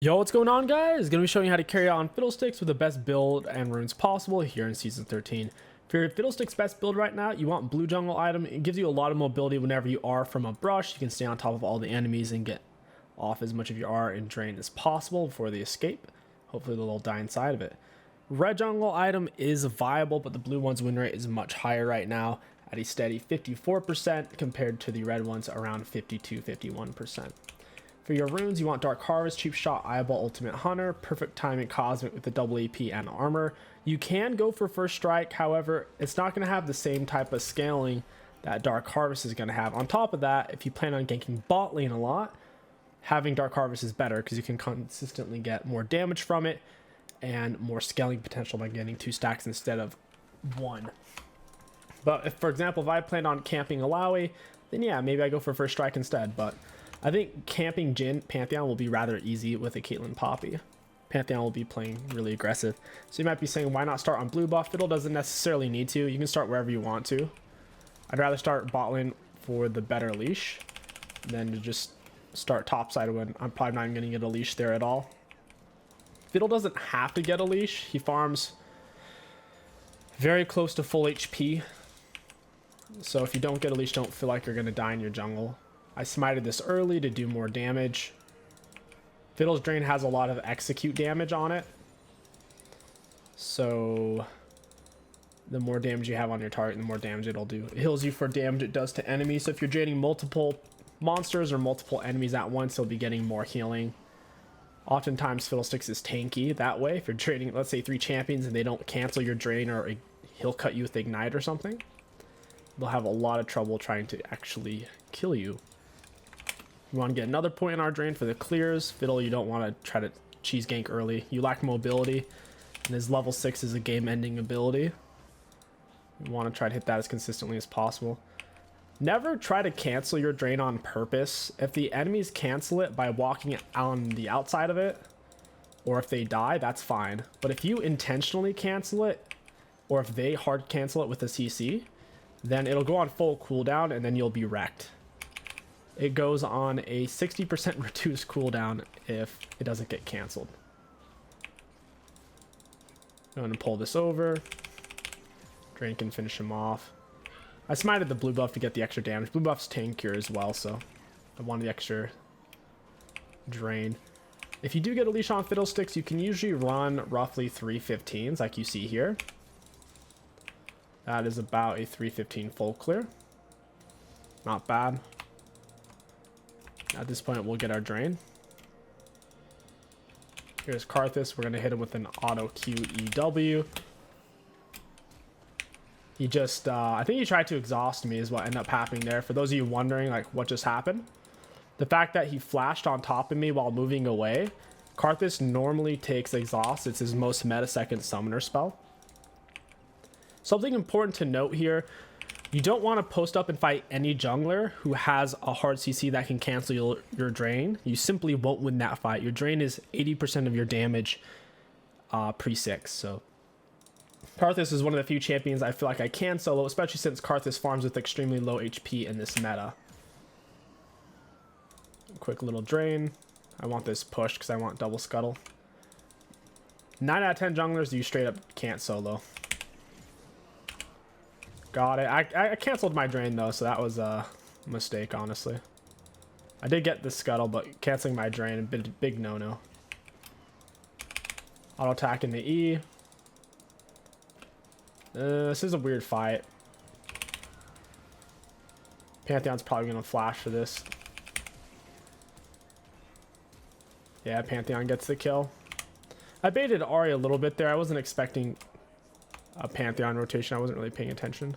Yo, what's going on, guys? Gonna be showing you how to carry on Fiddlesticks with the best build and runes possible here in Season 13. For your Fiddlesticks best build right now, you want Blue Jungle item. It gives you a lot of mobility whenever you are from a brush. You can stay on top of all the enemies and get off as much of your R and drain as possible before they escape. Hopefully they'll die inside of it. Red Jungle item is viable, but the blue one's win rate is much higher right now at a steady 54% compared to the red one's around 52-51%. For your runes, you want Dark Harvest, Cheap Shot, Eyeball, Ultimate Hunter, Perfect Timing, Cosmic with the double AP and armor. You can go for First Strike, however, it's not going to have the same type of scaling that Dark Harvest is going to have. On top of that, if you plan on ganking bot lane a lot, having Dark Harvest is better because you can consistently get more damage from it and more scaling potential by getting 2 stacks instead of 1. But if, for example, if I plan on camping Alawi, then yeah, maybe I go for First Strike instead, but I think camping Jhin Pantheon will be rather easy with a Caitlyn Poppy. Pantheon will be playing really aggressive. So you might be saying, why not start on blue buff? Fiddle doesn't necessarily need to. You can start wherever you want to. I'd rather start bot lane for the better leash than to just start topside when I'm probably not even going to get a leash there at all. Fiddle doesn't have to get a leash. He farms very close to full HP. So if you don't get a leash, don't feel like you're going to die in your jungle. I smited this early to do more damage. Fiddle's Drain has a lot of execute damage on it. So the more damage you have on your target, the more damage it'll do. It heals you for damage it does to enemies. So if you're draining multiple monsters or multiple enemies at once, you'll be getting more healing. Oftentimes Fiddlesticks is tanky that way. If you're draining, let's say 3 champions and they don't cancel your drain, or he'll cut you with Ignite or something, they'll have a lot of trouble trying to actually kill you. We want to get another point in our drain for the clears. Fiddle, you don't want to try to cheese gank early. You lack mobility, and his level 6 is a game-ending ability. You want to try to hit that as consistently as possible. Never try to cancel your drain on purpose. If the enemies cancel it by walking on the outside of it, or if they die, that's fine. But if you intentionally cancel it, or if they hard cancel it with a CC, then it'll go on full cooldown, and then you'll be wrecked. It goes on a 60% reduced cooldown if it doesn't get canceled. I'm going to pull this over. Drain can finish him off. I smited the blue buff to get the extra damage. Blue buff's tankier as well, so I wanted the extra drain. If you do get a leash on Fiddlesticks, you can usually run roughly 315s like you see here. That is about a 315 full clear. Not bad. At this point, we'll get our drain. Here's Karthus. We're going to hit him with an auto QEW. He just, I think he tried to exhaust me is what ended up happening there. For those of you wondering, like, what just happened? The fact that he flashed on top of me while moving away. Karthus normally takes exhaust. It's his most meta-second summoner spell. Something important to note here. You don't want to post up and fight any jungler who has a hard CC that can cancel your drain. You simply won't win that fight. Your drain is 80% of your damage pre-6. So Karthus is one of the few champions I feel like I can solo, especially since Karthus farms with extremely low HP in this meta. Quick little drain. I want this push because I want double scuttle. 9 out of 10 junglers you straight up can't solo. Got it. I canceled my drain though, so that was a mistake, honestly. I did get the scuttle, but canceling my drain, a big no-no. Auto attack in the E. This is a weird fight. Pantheon's probably going to flash for this. Yeah, Pantheon gets the kill. I baited Ahri a little bit there. I wasn't expecting a Pantheon rotation. I wasn't really paying attention.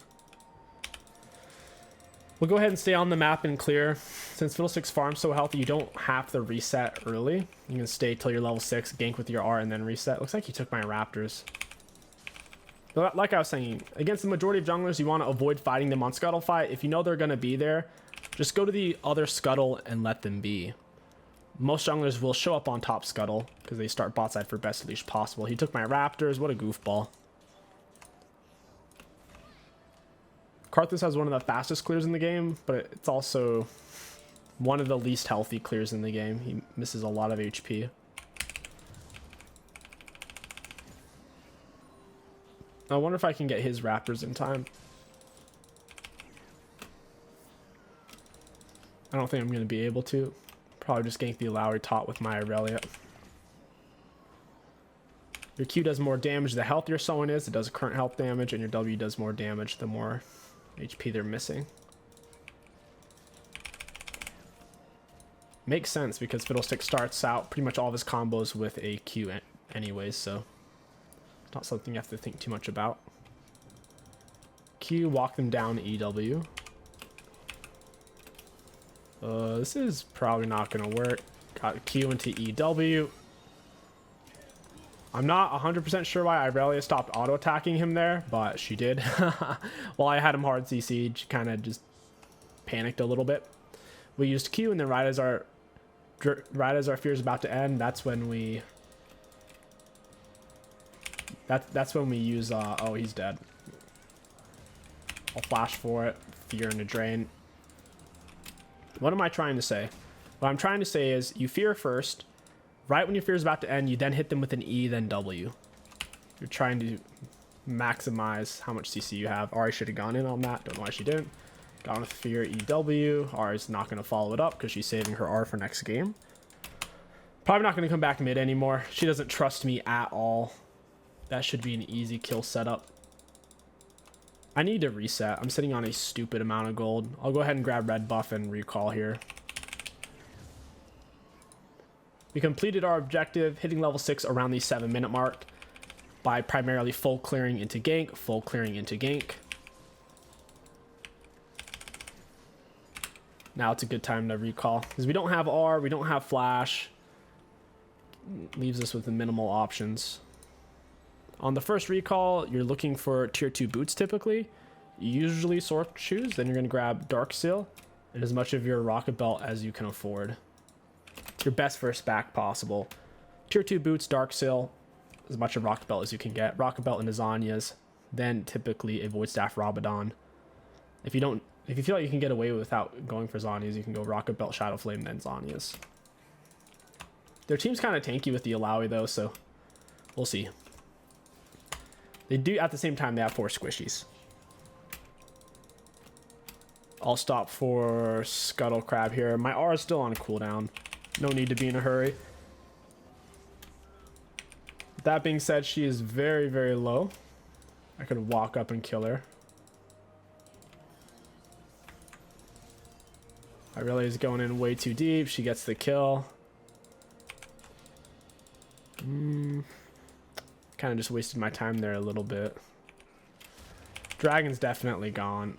We'll go ahead and stay on the map and clear. Since Fiddlesticks farms so healthy, you don't have to reset early. You can stay till you're level 6, gank with your R, and then reset. Looks like he took my Raptors. But like I was saying, against the majority of junglers, you want to avoid fighting them on Scuttle fight. If you know they're going to be there, just go to the other Scuttle and let them be. Most junglers will show up on top Scuttle because they start bot side for best leash possible. He took my Raptors. What a goofball. Karthus has one of the fastest clears in the game, but it's also one of the least healthy clears in the game. He misses a lot of HP. I wonder if I can get his Raptors in time. I don't think I'm going to be able to. Probably just gank the Lowry top with my Aurelia. Your Q does more damage the healthier someone is. It does current health damage, and your W does more damage the more HP they're missing. Makes sense because Fiddlestick starts out pretty much all of his combos with a Q anyways, so it's not something you have to think too much about. Q, walk them down EW. This is probably not going to work. Got Q into EW. I'm not 100% sure why Irelia stopped auto-attacking him there, but she did. While I had him hard CC'd, she kind of just panicked a little bit. We used Q, and then right as our fear is about to end, that's when we... That's when we use... oh, he's dead. I'll flash for it. Fear into drain. What am I trying to say? What I'm trying to say is you fear first. Right when your fear is about to end, you then hit them with an E, then W. You're trying to maximize how much CC you have. Ari should have gone in on that. Don't know why she didn't. Gone with fear EW. Ari's not going to follow it up because she's saving her R for next game. Probably not going to come back mid anymore. She doesn't trust me at all. That should be an easy kill setup. I need to reset. I'm sitting on a stupid amount of gold. I'll go ahead and grab red buff and recall here. We completed our objective, hitting level 6 around the 7-minute mark by primarily full clearing into gank, full clearing into gank. Now it's a good time to recall because we don't have R, we don't have flash. Leaves us with the minimal options. On the first recall, you're looking for tier 2 boots typically. Usually sword shoes, then you're going to grab Dark Seal and as much of your rocket belt as you can afford. Your best first back possible. Tier 2 boots, Dark Seal, as much of rocket belt as you can get. Rocket belt into Zanya's, then typically a Void Staff Rabadon. If you feel like you can get away without going for Zanya's, you can go rocket belt, Shadow Flame, then Zanya's. Their team's kind of tanky with the Alawi though, so we'll see. They do, at the same time, they have 4 squishies. I'll stop for Scuttle Crab here. My R is still on cooldown. No need to be in a hurry. That being said, she is very, very low. I could walk up and kill her. Irelia is going in way too deep. She gets the kill. Kind of just wasted my time there a little bit. Dragon's definitely gone.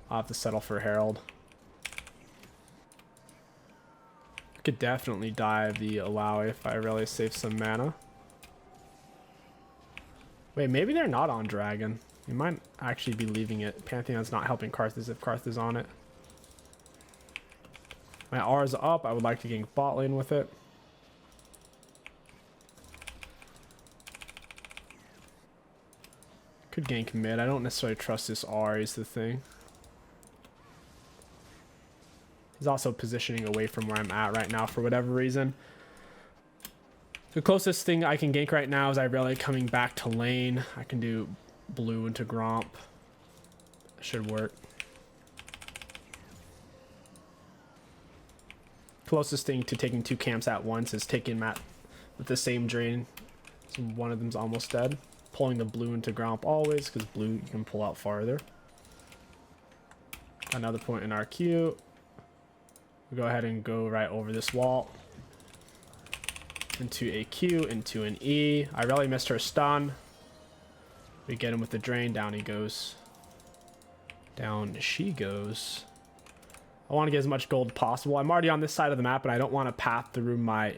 I'll have to settle for Herald. I could definitely dive the Alawi if I really save some mana. Wait, maybe they're not on Dragon. You might actually be leaving it. Pantheon's not helping Karthus if Karth is on it. My R is up. I would like to gank bot lane with it. Could gank mid. I don't necessarily trust this R is the thing. He's also positioning away from where I'm at right now for whatever reason. The closest thing I can gank right now is Irelia coming back to lane. I can do blue into Gromp. That should work. Closest thing to taking 2 camps at once is taking Matt with the same drain. So one of them's almost dead. Pulling the blue into Gromp always, because blue you can pull out farther. Another point in our queue. We'll go ahead and go right over this wall. Into a Q, into an E. I really missed her stun. We get him with the drain. Down he goes. Down she goes. I want to get as much gold as possible. I'm already on this side of the map, and I don't want to path through my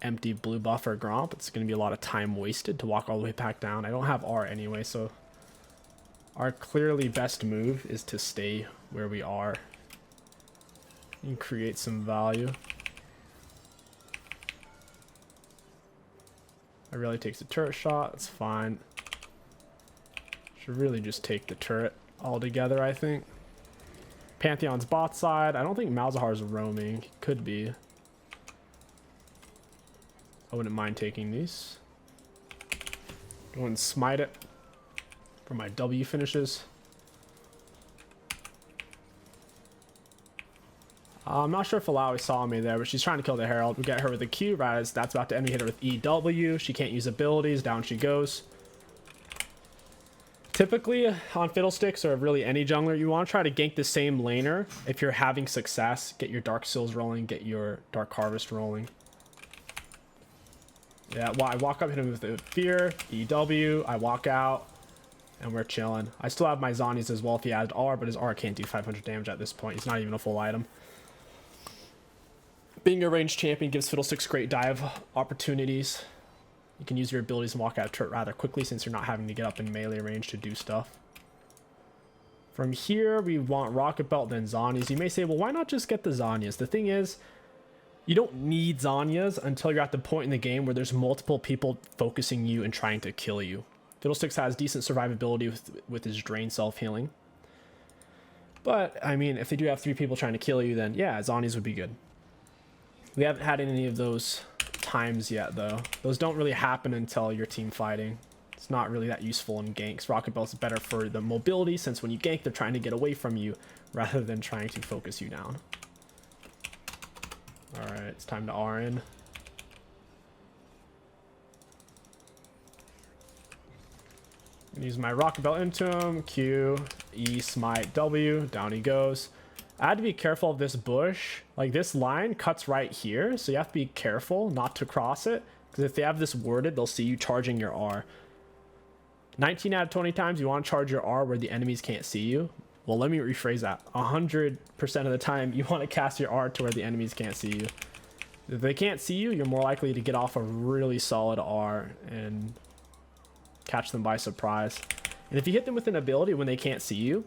empty blue buff or Gromp. It's going to be a lot of time wasted to walk all the way back down. I don't have R anyway, so our clearly best move is to stay where we are and create some value. I really takes a turret shot. It's fine. Should really just take the turret altogether, I think. Pantheon's bot side. I don't think Malzahar's roaming. He could be. I wouldn't mind taking these. Go and smite it for my W finishes. I'm not sure if Alawi saw me there, but she's trying to kill the Herald. We get her with a Q, right as that's about to end. We hit her with EW. She can't use abilities. Down she goes. Typically, on Fiddlesticks, or really any jungler, you want to try to gank the same laner. If you're having success, get your Dark Seals rolling, get your Dark Harvest rolling. Yeah, well, I walk up, hit him with the Fear, EW, I walk out, and we're chilling. I still have my Zhonya's as well if he added R, but his R can't do 500 damage at this point. He's not even a full item. Being a ranged champion gives Fiddlesticks great dive opportunities. You can use your abilities and walk out of turret rather quickly since you're not having to get up in melee range to do stuff. From here, we want Rocket Belt, then Zhonya's. You may say, well, why not just get the Zhonya's? The thing is, you don't need Zhonya's until you're at the point in the game where there's multiple people focusing you and trying to kill you. Fiddlesticks has decent survivability with his Drain self-healing. But, I mean, if they do have 3 people trying to kill you, then yeah, Zhonya's would be good. We haven't had any of those times yet, though. Those don't really happen until you're team fighting. It's not really that useful in ganks. Rocket Belt's better for the mobility, since when you gank, they're trying to get away from you rather than trying to focus you down. Alright, it's time to R in. Use my Rocket Belt into him. Q, E, smite, W. Down he goes. I had to be careful of this bush. Like, this line cuts right here, so you have to be careful not to cross it, because if they have this worded, they'll see you charging your R. 19 out of 20 times you want to charge your R where the enemies can't see you. Well, let me rephrase that. 100% of the time you want to cast your R to where the enemies can't see you. If they can't see you, you're more likely to get off a really solid R and catch them by surprise. And if you hit them with an ability when they can't see you,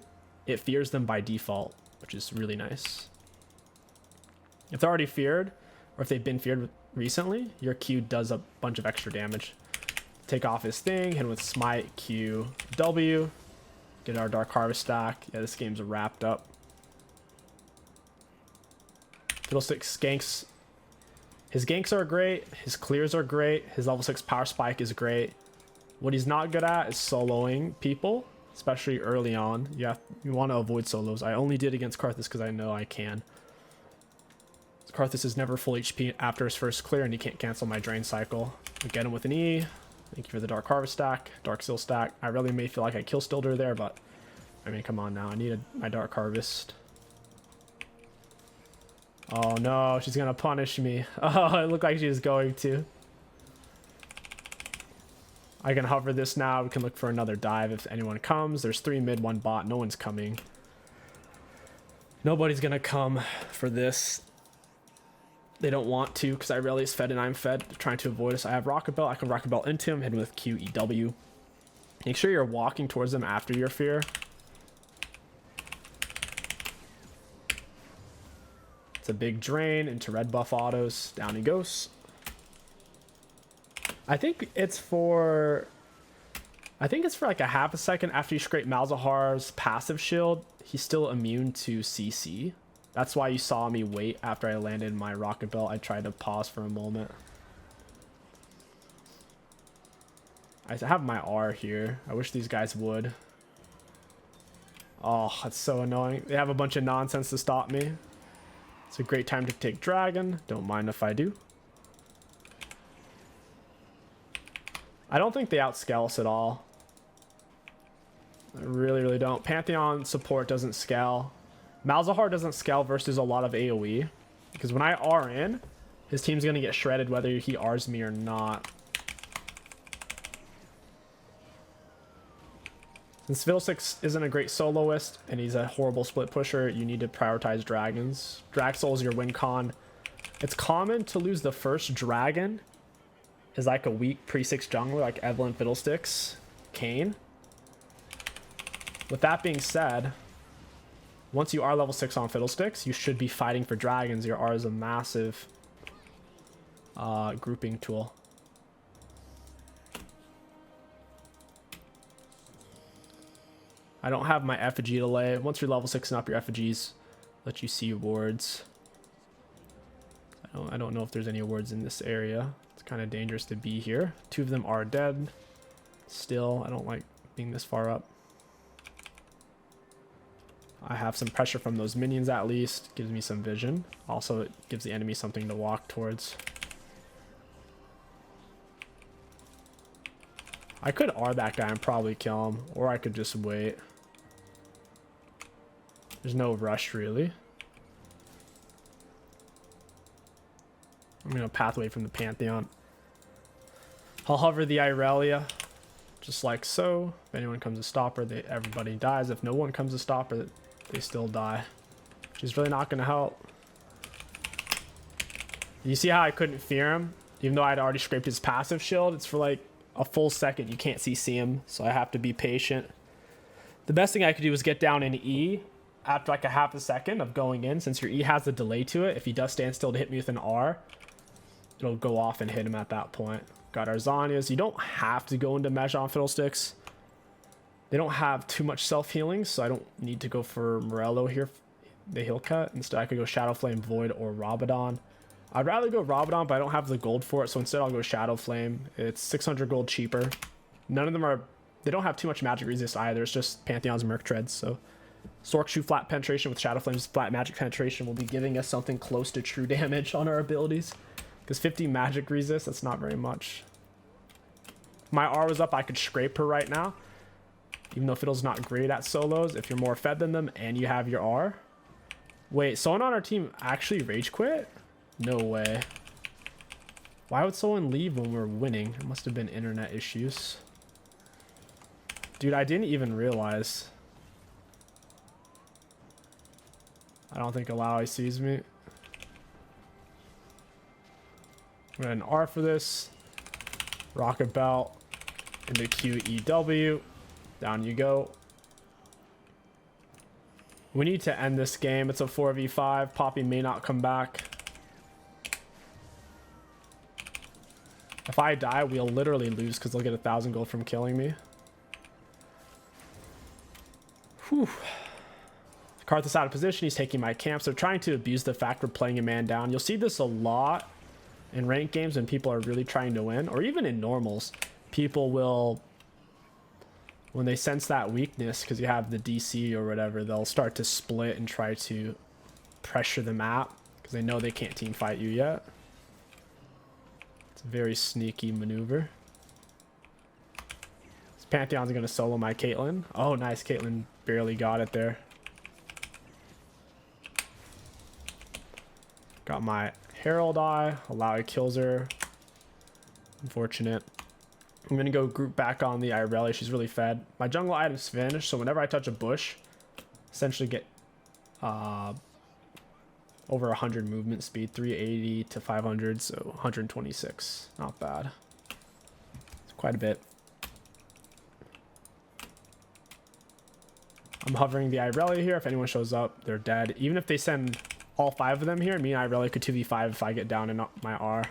it fears them by default, which is really nice. If they're already feared, or if they've been feared recently, your Q does a bunch of extra damage. Take off his thing, hit him with smite, Q, W, get our Dark Harvest stack. Yeah, this game's wrapped up. Fiddlesticks ganks. His ganks are great, his clears are great, his level 6 power spike is great. What he's not good at is soloing people, especially early on. You want to avoid solos. I only did against Karthus because I know I can. Karthus is never full HP after his first clear, and he can't cancel my drain cycle. I get him with an E. Thank you for the Dark Harvest stack, Dark Seal stack. I really may feel like I kill stilled her there, but I mean, come on now. I needed my Dark Harvest. Oh no, she's gonna punish me. Oh, it looked like she was going to. I can hover this now. We can look for another dive if anyone comes. There's 3 mid, 1 bot. No one's coming. Nobody's gonna come for this. They don't want to because Irelia's fed and I'm fed. They're trying to avoid us. I have Rocket Belt. I can Rocket Belt into him, hit him with Q, E, W. Make sure you're walking towards them after your fear. It's a big drain into red buff autos. Down he goes. I think it's for like a half a second after you scrape Malzahar's passive shield. He's still immune to CC. That's why you saw me wait after I landed my Rocket Belt. I tried to pause for a moment. I have my R here. I wish these guys would. Oh, that's so annoying. They have a bunch of nonsense to stop me. It's a great time to take Dragon. Don't mind if I do. I don't think they outscale us at all. I really, really don't. Pantheon support doesn't scale. Malzahar doesn't scale versus a lot of AoE. Because when I R in, his team's going to get shredded whether he Rs me or not. Since Fiddlesticks isn't a great soloist and he's a horrible split pusher, you need to prioritize dragons. Drag Soul's your win con. It's common to lose the first dragon is like a weak pre-6 jungler like Evelyn, Fiddlesticks, Kayn. With that being said, once you are level 6 on Fiddlesticks, you should be fighting for dragons. Your R is a massive grouping tool. I don't have my effigy delay. Once you're level 6 and up, your effigies let you see wards. I don't know if there's any wards in this area. It's kind of dangerous to be here. 2 of them are dead. Still, I don't like being this far up. I have some pressure from those minions at least. Gives me some vision. Also, it gives the enemy something to walk towards. I could R that guy and probably kill him. Or I could just wait. There's no rush, really. I'm going to path away from the Pantheon. I'll hover the Irelia. Just like so. If anyone comes to stop her, everybody dies. If no one comes to stop her, they still die. She's really not going to help. You see how I couldn't fear him? Even though I'd already scraped his passive shield. It's for like a full second. You can't CC him. So I have to be patient. The best thing I could do is get down in E after like a half a second of going in. Since your E has a delay to it. If he does stand still to hit me with an R, it'll go off and hit him at that point. Got our Zanyas. You don't have to go into mesh on Fiddlesticks. They don't have too much self-healing, so I don't need to go for Morello here, the heal cut. Instead, I could go Shadow Flame, Void, or Rabadon. I'd rather go Rabadon, but I don't have the gold for it, so instead I'll go Shadow Flame. It's 600 gold cheaper. None of them are... They don't have too much magic resist either. It's just Pantheon's Merc Treads, so... Sorkshoe flat penetration with Shadow Flame's flat magic penetration will be giving us something close to true damage on our abilities. Because 50 magic resist, that's not very much. If my R was up, I could scrape her right now. Even though Fiddle's not great at solos, if you're more fed than them and you have your R. Wait, someone on our team actually rage quit? No way. Why would someone leave when we're winning? It must have been internet issues. Dude, I didn't even realize. I don't think Alawi sees me. I'm going to R for this. Rocket Belt into QEW. Down you go. We need to end this game. It's a 4v5. Poppy may not come back. If I die, we'll literally lose because they'll get 1,000 gold from killing me. Whew. Karthus out of position. He's taking my camps. They're trying to abuse the fact we're playing a man down. You'll see this a lot in ranked games when people are really trying to win, or even in normals. People will, when they sense that weakness because you have the DC or whatever, they'll start to split and try to pressure the map because they know they can't team fight you yet. It's a very sneaky maneuver. This Pantheon's going to solo my Caitlyn. Oh, nice. Caitlyn barely got it there. Got my Herald Eye. Alawi kills her. Unfortunate. I'm going to go group back on the Irelia. She's really fed. My jungle item's finished, so whenever I touch a bush, essentially get over 100 movement speed. 380 to 500, so 126. Not bad. It's quite a bit. I'm hovering the Irelia here. If anyone shows up, they're dead. Even if they send all 5 of them here, me and Irelia could 2v5 if I get down in my R.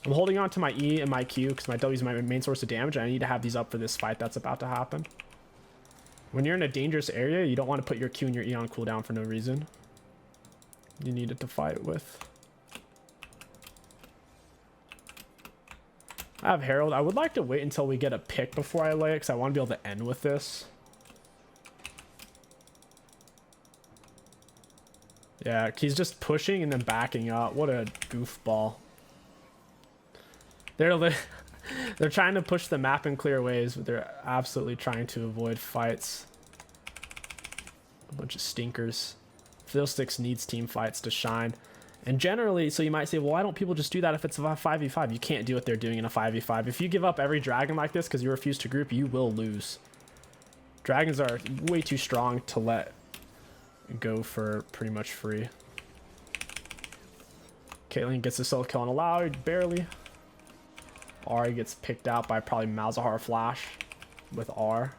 I'm holding on to my E and my Q because my W is my main source of damage, and I need to have these up for this fight that's about to happen. When you're in a dangerous area, you don't want to put your Q and your E on cooldown for no reason. You need it to fight with. I have Herald. I would like to wait until we get a pick before I lay it because I want to be able to end with this. Yeah, he's just pushing and then backing up. What a goofball. They're trying to push the map in clear ways, but they're absolutely trying to avoid fights. A bunch of stinkers. Fiddlesticks needs team fights to shine. And generally, so you might say, well, why don't people just do that if it's a 5v5? You can't do what they're doing in a 5v5. If you give up every dragon like this because you refuse to group, you will lose. Dragons are way too strong to let go for pretty much free. Caitlyn gets a solo kill on Alawi, barely. Ari gets picked out by probably Malzahar Flash with R.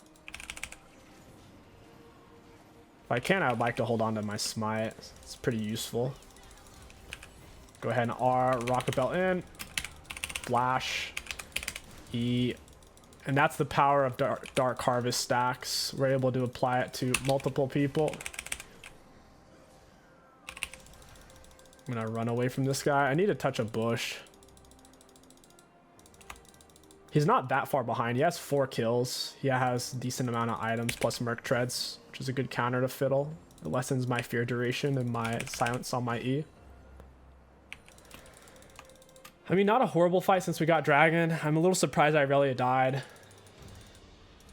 If I can, I would like to hold on to my smite. It's pretty useful. Go ahead and R, Rocket Belt in, Flash, E, and that's the power of Dark Harvest stacks. We're able to apply it to multiple people. I'm gonna run away from this guy. I need to touch a bush. He's not that far behind. He has 4 kills. He has a decent amount of items plus Merc Treads, which is a good counter to Fiddle. It lessens my fear duration and my silence on my E. I mean, not a horrible fight since we got Dragon. I'm a little surprised Irelia died.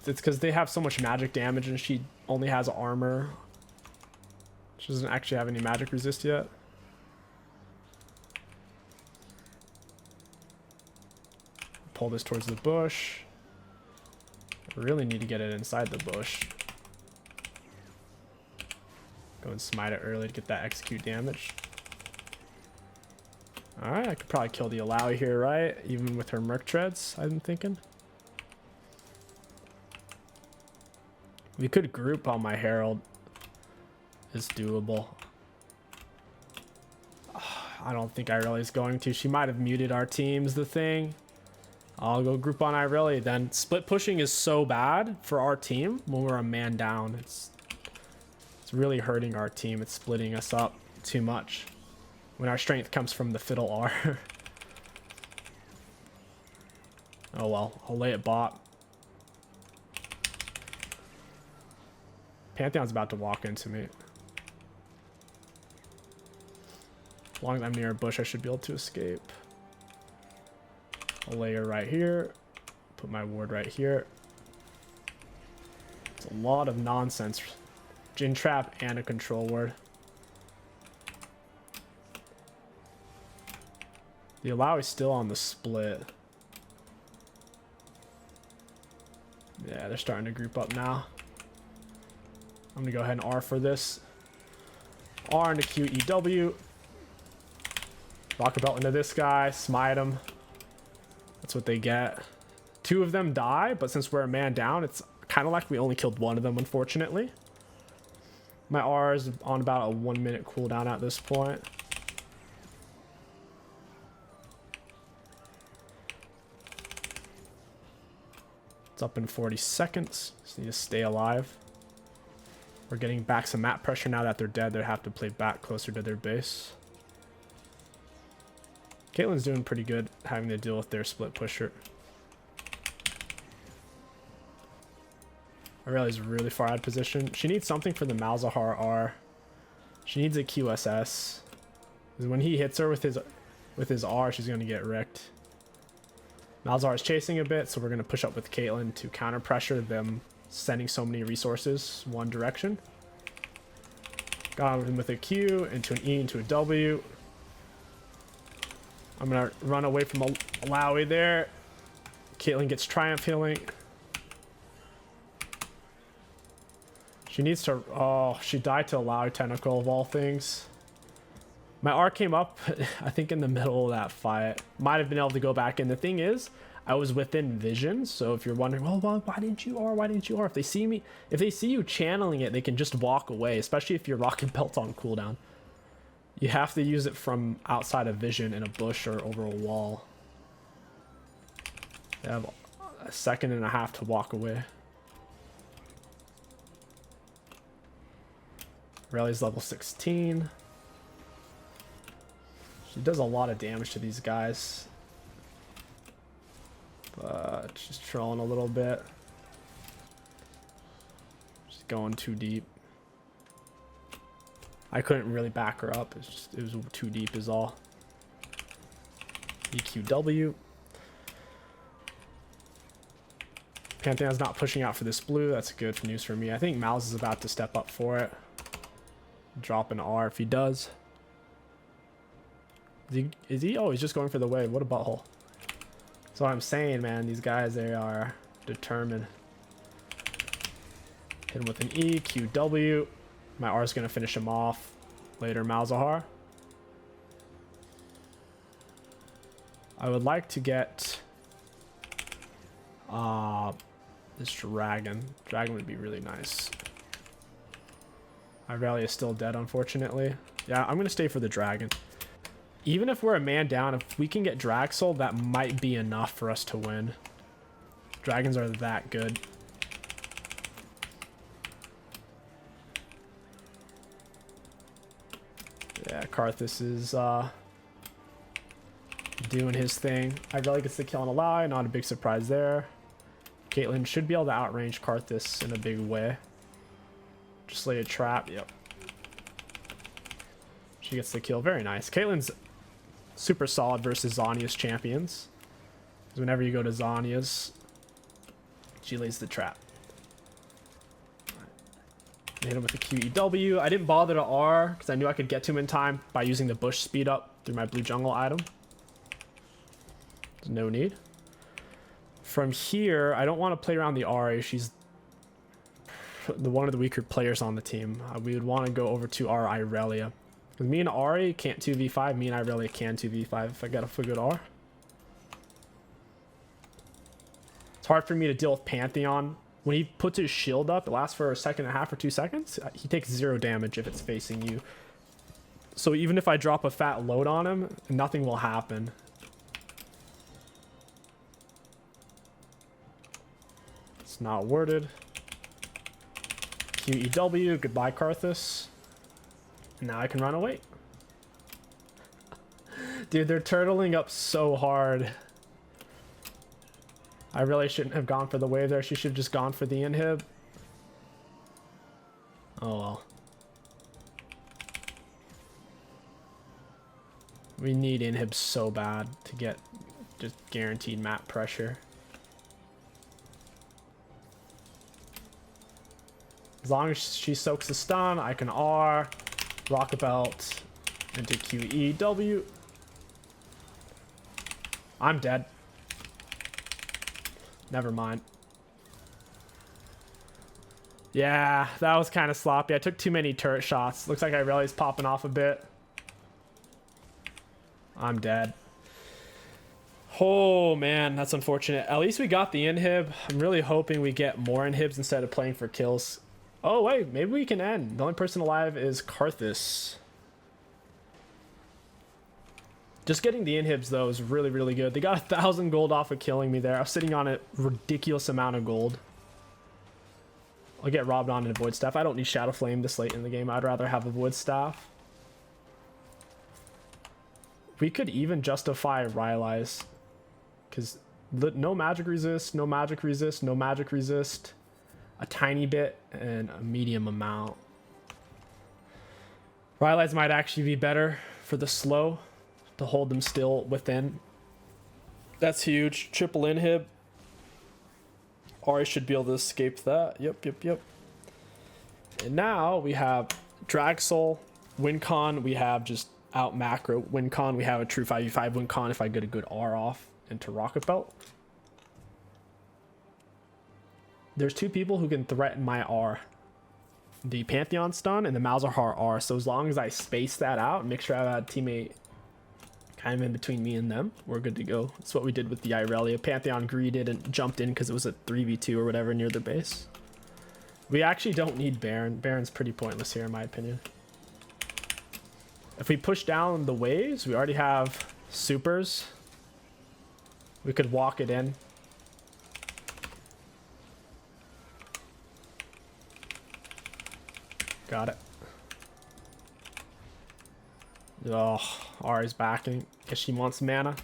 It's because they have so much magic damage and she only has armor. She doesn't actually have any magic resist yet. Pull this towards the bush. I really need to get it inside the bush. Go and smite it early to get that execute damage. Alright, I could probably kill the ELO here, right? Even with her Merc Treads, I'm thinking. We could group on my Herald. It's doable. I don't think Irelia's going to. She might have muted our team's the thing. I'll go group on Irelia then. Split pushing is so bad for our team when we're a man down. It's really hurting our team. It's splitting us up too much when our strength comes from the Fiddle R. Oh well, I'll lay it bot. Pantheon's about to walk into me. As long as I'm near a bush, I should be able to escape. I'll lay her right here. Put my ward right here. It's a lot of nonsense. Gin trap and a control ward. The ELO is still on the split. Yeah, they're starting to group up now. I'm gonna go ahead and R for this. R into QEW. Rocket belt into this guy. Smite him. That's what they get. 2 of them die, but since we're a man down, it's kind of like we only killed 1 of them, unfortunately. My R is on about a 1-minute cooldown at this point. It's up in 40 seconds. Just need to stay alive. We're getting back some map pressure now that they're dead. They have to play back closer to their base. Caitlyn's doing pretty good having to deal with their split pusher. Irelia's really far out of position. She needs something for the Malzahar R. She needs a QSS. Because when he hits her with his R, she's going to get wrecked. Malzahar is chasing a bit, so we're going to push up with Caitlyn to counter pressure them sending so many resources one direction. Got him with a Q, into an E, into a W. I'm going to run away from Alawi there. Caitlyn gets Triumph healing. She needs to... Oh, she died to Alawi Tentacle of all things. My R came up, I think, in the middle of that fight. Might have been able to go back in. The thing is, I was within vision. So if you're wondering, well, why didn't you R? Why didn't you R? If they see me, if they see you channeling it, they can just walk away, especially if your rocket belt's on cooldown. You have to use it from outside of vision in a bush or over a wall. They have a 1.5 seconds to walk away. Rayleigh's level 16. She does a lot of damage to these guys. But she's trolling a little bit. She's going too deep. I couldn't really back her up. It was too deep is all. EQW. Pantheon's not pushing out for this blue. That's good news for me. I think Mouse is about to step up for it. Drop an R if he does. Is he? Oh, he's just going for the wave. What a butthole. That's what I'm saying, man. These guys, they are determined. Hit him with an E, QW. My R is going to finish him off later, Malzahar. I would like to get this dragon. Dragon would be really nice. Irelia is still dead, unfortunately. Yeah, I'm going to stay for the dragon. Even if we're a man down, if we can get Draxel, that might be enough for us to win. Dragons are that good. Yeah, Karthus is doing his thing. Irelia gets the kill on Ally, not a big surprise there. Caitlyn should be able to outrange Karthus in a big way. Just lay a trap, yep. She gets the kill, very nice. Caitlyn's super solid versus Zhonya's champions. Because whenever you go to Zhonya's, she lays the trap. Hit him with the QEW. I didn't bother to R because I knew I could get to him in time by using the bush speed up through my blue jungle item. There's no need. From here, I don't want to play around the Ahri. She's one of the weaker players on the team. We would want to go over to our Irelia. Because me and Ahri can't 2v5. Me and Irelia can 2v5 if I get a good R. It's hard for me to deal with Pantheon. When he puts his shield up, it lasts for a second and a half or 2 seconds. He takes 0 damage if it's facing you. So even if I drop a fat load on him, nothing will happen. It's not worded. QEW, goodbye Karthus. Now I can run away. Dude, they're turtling up so hard. I really shouldn't have gone for the wave there. She should have just gone for the inhib. Oh well. We need inhib so bad to get just guaranteed map pressure. As long as she soaks the stun, I can R, rocket belt into QEW. I'm dead. Never mind. Yeah, that was kind of sloppy. I took too many turret shots. Looks like Irelia's popping off a bit. I'm dead. Oh man, that's unfortunate. At least we got the inhib. I'm really hoping we get more inhibs instead of playing for kills. Oh wait, maybe we can end. The only person alive is Karthus. Just getting the inhibs though is really, really good. They got 1,000 gold off of killing me there. I was sitting on a ridiculous amount of gold. I'll get robbed on a void staff. I don't need Shadow Flame this late in the game. I'd rather have a void staff. We could even justify Rylai's. Because no magic resist, no magic resist, no magic resist. A tiny bit and a medium amount. Rylai's might actually be better for the slow. To hold them still within. That's huge. Triple inhib. Ahri should be able to escape that. Yep. And now we have Drag Soul, Wincon. We have just out macro Wincon. We have a true 5v5 Wincon if I get a good R off into Rocket Belt. There's 2 people who can threaten my R. The Pantheon stun and the Malzahar R. So as long as I space that out and make sure I have a teammate kind of in between me and them, we're good to go. That's what we did with the Irelia. Pantheon greeted and jumped in because it was a 3v2 or whatever near their base. We actually don't need Baron. Baron's pretty pointless here in my opinion. If we push down the waves, we already have supers. We could walk it in. Got it. Oh, Ahri's backing because she wants mana.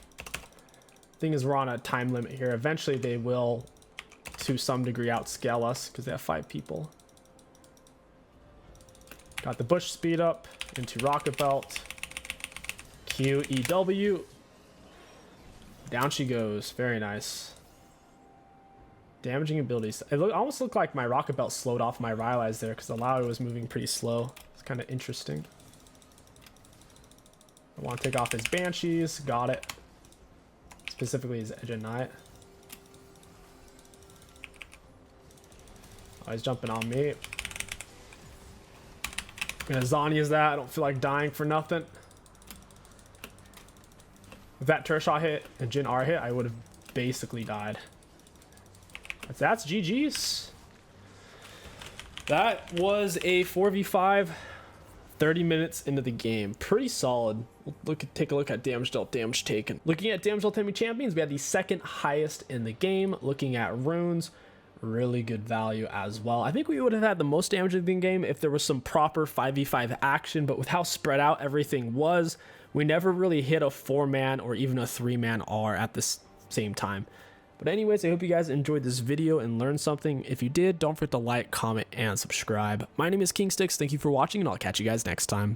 Thing is, we're on a time limit here. Eventually, they will, to some degree, outscale us because they have 5 people. Got the bush speed up into Rocket Belt. QEW. Down she goes. Very nice. Damaging abilities. It almost looked like my Rocket Belt slowed off my Rylai's there because the Lowy was moving pretty slow. It's kind of interesting. I want to take off his Banshees. Got it. Specifically his Edge of Night. Oh, he's jumping on me. I'm gonna Zhonya's that. I don't feel like dying for nothing. If that turret shot hit and Jhin R hit, I would have basically died. That's GG's. That was a 4v5. 30 minutes into the game. Pretty solid. Take a look at damage dealt, damage taken. Looking at damage dealt enemy champions, we had the 2nd highest in the game. Looking at runes, really good value as well. I think we would have had the most damage in the game if there was some proper 5v5 action, but with how spread out everything was, we never really hit a 4-man or even a 3-man R at the same time. But anyways, I hope you guys enjoyed this video and learned something. If you did, don't forget to like, comment, and subscribe. My name is Fiddlesticks. Thank you for watching, and I'll catch you guys next time.